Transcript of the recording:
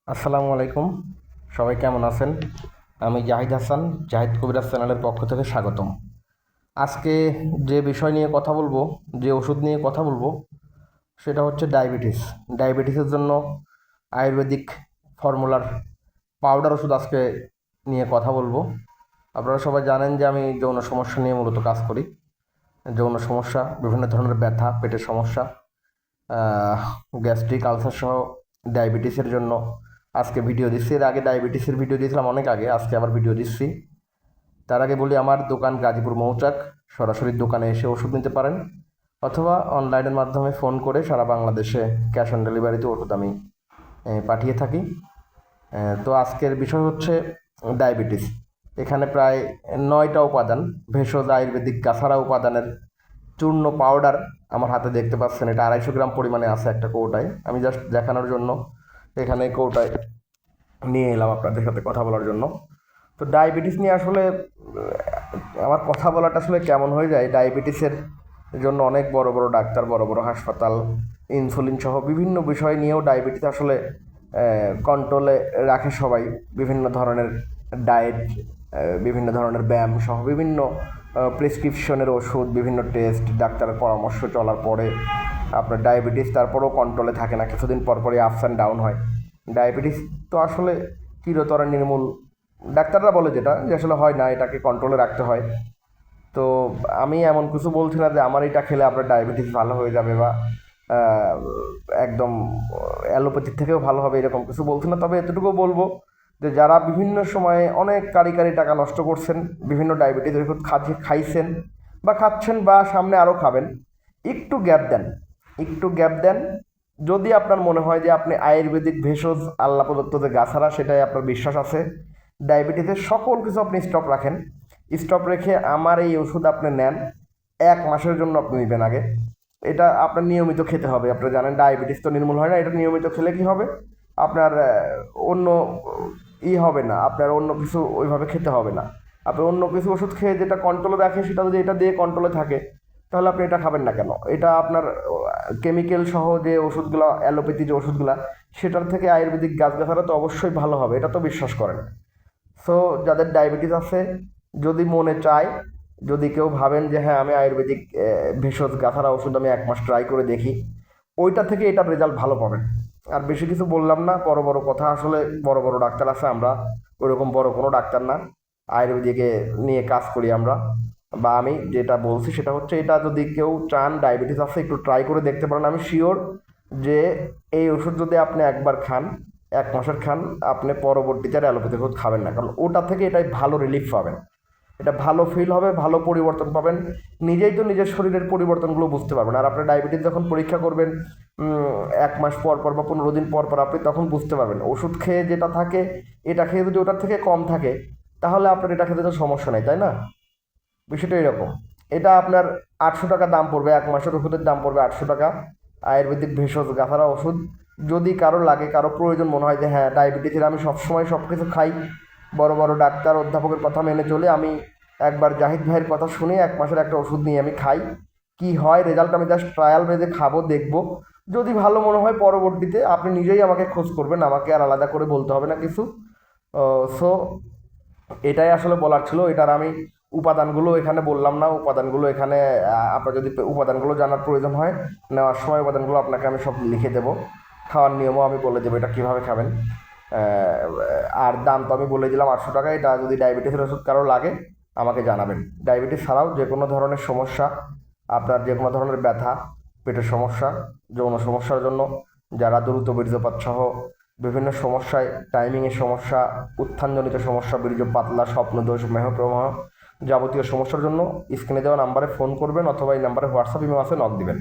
আসসালামু আলাইকুম। সবাই কেমন আছেন? আমি জাহিদ হাসান, জাহিদ কবিরাজ চ্যানেলের পক্ষ থেকে স্বাগতম। আজকে যে বিষয় নিয়ে কথা বলবো, যে ওষুধ নিয়ে কথা বলবো, সেটা হচ্ছে ডায়াবেটিস। ডায়াবেটিসের জন্য আয়ুর্বেদিক ফর্মুলার পাউডার ওষুধ আজকে নিয়ে কথা বলবো। আপনারা সবাই জানেন যে আমি যৌন সমস্যা নিয়ে মূলত কাজ করি। যৌন সমস্যা, বিভিন্ন ধরনের ব্যথা, পেটের সমস্যা, গ্যাস্ট্রিক আলসার সহ ডায়াবেটিসের জন্য আজকে ভিডিও দিচ্ছি। এর আগে ডায়াবেটিসের ভিডিও দিয়েছিলাম অনেক আগে, আজকে আবার ভিডিও দিচ্ছি। তার আগে বলি, আমার দোকান গাজীপুর মৌচাক। সরাসরি দোকানে এসে ওষুধ নিতে পারেন, অথবা অনলাইনের মাধ্যমে ফোন করে সারা বাংলাদেশে ক্যাশ অন ডেলিভারিতে ওষুধ আমি পাঠিয়ে থাকি। তো আজকের বিষয় হচ্ছে ডায়াবেটিস। এখানে প্রায় 9টা উপাদান, ভেষজ আয়ুর্বেদিক কাছাড়া উপাদানের চূর্ণ পাউডার আমার হাতে দেখতে পাচ্ছেন। এটা 250 গ্রাম পরিমাণে আছে একটা কৌটায়। আমি জাস্ট দেখানোর জন্য এখানে কৌটায় নিয়ে এলাম আপনাদের সাথে কথা বলার জন্য। তো ডায়াবেটিস নিয়ে আসলে আমার কথা বলাটা আসলে কেমন হয়ে যায়। ডায়াবেটিসের জন্য অনেক বড় বড় ডাক্তার, বড় বড় হাসপাতাল, ইনসুলিন সহ বিভিন্ন বিষয় নিয়েও ডায়াবেটিস আসলে কন্ট্রোলে রাখে সবাই। বিভিন্ন ধরনের ডায়েট, বিভিন্ন ধরনের ব্যায়াম সহ বিভিন্ন প্রেসক্রিপশনের ওষুধ, বিভিন্ন টেস্ট, ডাক্তারের পরামর্শ চলার পরে আপনার ডায়াবেটিস তারপরেও কন্ট্রোলে থাকে না, কিছুদিন পর পরই আপস অ্যান্ড ডাউন হয়। ডায়াবেটিস তো আসলে চিরতরে নির্মূল, ডাক্তাররা বলে যেটা, যে আসলে হয় না, এটাকে কন্ট্রোলে রাখতে হয়। তো আমি এমন কিছু বলছি না যে আমার এটা খেলে আপনার ডায়াবেটিস ভালো হয়ে যাবে, বা আহ, একদম অ্যালোপ্যাথির থেকেও ভালো হবে, এরকম কিছু বলছি না। তবে এতটুকু বলবো যে যারা বিভিন্ন সময়ে অনেক কারি কারি টাকা নষ্ট করছেন, বিভিন্ন ডায়াবেটিসের ওষুধ খাইছেন বা খাচ্ছেন, বা সামনে আরও খাবেন, একটু গ্যাপ দেন, একটু গ্যাপ দেন। যদি আপনার মনে হয় যে আপনি আয়ুর্বেদিক ভেষজ আল্লাহ প্রদত্ত যে গাছারা, সেটাই আপনার বিশ্বাস আছে, ডায়াবেটিসের সকল কিছু আপনি স্টপ রাখেন। স্টপ রেখে আমার এই ওষুধ আপনি নেন, 1 মাসের জন্য আপনি নেবেন আগে। এটা আপনার নিয়মিত খেতে হবে। আপনি জানেন ডায়াবেটিস তো নির্মূল হয় না, এটা নিয়মিত খেলে কি হবে, আপনার অন্য হবে না, আপনার অন্য কিছু ওইভাবে খেতে হবে না। আপনি অন্য কিছু ওষুধ খেয়ে যেটা কন্ট্রোলে রাখে, সেটা যদি এটা দিয়ে কন্ট্রোলে থাকে, তাহলে আপনি এটা খাবেন না কেন? এটা আপনার কেমিক্যাল সহ যে ওষুধগুলো, অ্যালোপ্যাথি যে ওষুধগুলো, সেটার থেকে আয়ুর্বেদিক গাছগাছারা তো অবশ্যই ভালো হবে, এটা তো বিশ্বাস করেন। সো যাদের ডায়াবেটিস আছে, যদি মনে চায়, যদি কেউ ভাবেন যে হ্যাঁ আমি আয়ুর্বেদিক ভেষজ গাছারা ওষুধ আমি 1 মাস ট্রাই করে দেখি, ওইটা থেকে এটার রেজাল্ট ভালো পাবেন। আর বেশি কিছু বললাম না, বড় বড় কথা, আসলে বড় বড় ডাক্তার আছে, আমরা ওইরকম বড় কোনো ডাক্তার না। আয়ুর্বেদিকে নিয়ে কাজ করি আমরা, বা আমি যেটা বলছি সেটা হচ্ছে, এটা যদি কেউ চান ডায়াবেটিস আছে একটু ট্রাই করে দেখতে পারেন। আমি শিওর যে এই ওষুধ যদি আপনি একবার খান, 1 মাসের খান, আপনি পরবর্তীতে আর অ্যালোপ্যাথি ওষুধ খাবেন না, কারণ ওটা থেকে এটাই ভালো রিলিফ পাবেন, এটা ভালো ফিল হবে, ভালো পরিবর্তন পাবেন। নিজেই তো নিজের শরীরের পরিবর্তনগুলো বুঝতে পারবেন। আর আপনার ডায়াবেটিস যখন পরীক্ষা করবেন 1 মাস পর পর বা 15 দিন পর পর, আপনি তখন বুঝতে পারবেন ওষুধ খেয়ে যেটা থাকে, এটা খেয়ে যদি ওটার থেকে কম থাকে, তাহলে আপনার এটা খেতে তো সমস্যা নেই, তাই না? বিষয়টা এরকম। এটা আপনার 800 টাকা দাম পড়বে, 1 মাসের ওষুধের দাম পড়বে 800 টাকা, আয়ুর্বেদিক ভেষজ গাছারা ওষুধ। যদি কারো লাগে, কারো প্রয়োজন মনে হয় যে হ্যাঁ ডায়াবেটিসের আমি সবসময় সব কিছু খাই, বড় বড় ডাক্তার অধ্যাপকের কথা মেনে চলে, আমি একবার জাহিদ ভাইয়ের কথা শুনে 1 মাসের একটা ওষুধ নিয়ে আমি খাই, কি হয় রেজাল্ট আমি জাস্ট ট্রায়াল বেজে খাবো, দেখবো। যদি ভালো মনে হয় পরবর্তীতে আপনি নিজেই আমাকে খোঁজ করবেন, আমাকে আর আলাদা করে বলতে হবে না কিছু। সো এটাই আসলে বলার ছিল। এটার আমি উপাদানগুলো এখানে বললাম না, উপাদানগুলো এখানে আপনার যদি উপাদানগুলো জানার প্রয়োজন হয়, নেওয়ার সময় উপাদানগুলো আপনাকে আমি সব লিখে দেবো। খাওয়ার নিয়মও আমি বলে দেবো এটা কীভাবে খাবেন। আর দাম তো আমি বলে দিলাম 800 টাকা। এটা যদি ডায়াবেটিসের ওষুধ কারো লাগে আমাকে জানাবেন। ডায়াবেটিস ছাড়াও যে কোনো ধরনের সমস্যা, আপনার যে কোনো ধরনের ব্যথা, পেটের সমস্যা, যৌন সমস্যার জন্য, যারা দ্রুত বীর্যপাত সহ বিভিন্ন সমস্যায়, টাইমিংয়ের সমস্যা, উত্থানজনিত সমস্যা, বীর্য পাতলা, স্বপ্নদোষ, মেহপ্রবাহ, যাবতীয় সমস্যার জন্য স্ক্রিনে দেওয়া নাম্বারে ফোন করবেন, অথবা এই নাম্বারে হোয়াটসঅ্যাপ ইমেল আছে, নক দিবেন।